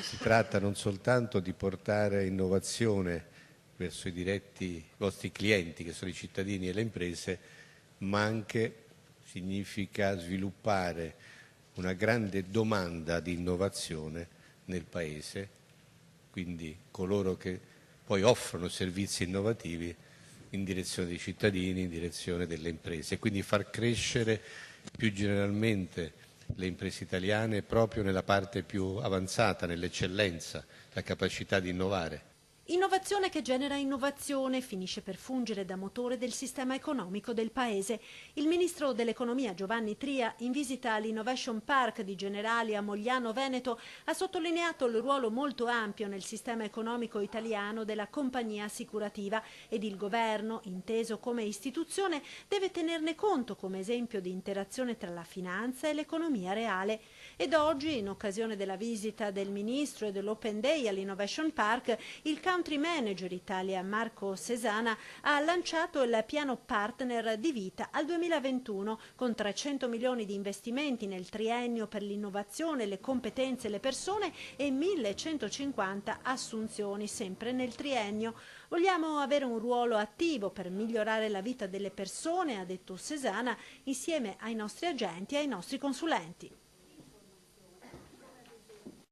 Si tratta non soltanto di portare innovazione verso i diretti vostri clienti, che sono i cittadini e le imprese, ma anche significa sviluppare una grande domanda di innovazione nel Paese, quindi coloro che poi offrono servizi innovativi in direzione dei cittadini, in direzione delle imprese, e quindi far crescere più generalmente le imprese italiane proprio nella parte più avanzata, nell'eccellenza, la capacità di innovare. Innovazione che genera innovazione finisce per fungere da motore del sistema economico del Paese. Il ministro dell'Economia Giovanni Tria, in visita all'Innovation Park di Generali a Mogliano Veneto, ha sottolineato il ruolo molto ampio nel sistema economico italiano della compagnia assicurativa ed il governo, inteso come istituzione, deve tenerne conto come esempio di interazione tra la finanza e l'economia reale. Ed oggi, in occasione della visita del ministro e dell'Open Day all'Innovation Park, il country manager Italia Marco Sesana ha lanciato il piano partner di vita al 2021 con 300 milioni di investimenti nel triennio per l'innovazione, le competenze e le persone e 1150 assunzioni sempre nel triennio. Vogliamo avere un ruolo attivo per migliorare la vita delle persone, ha detto Sesana, insieme ai nostri agenti e ai nostri consulenti.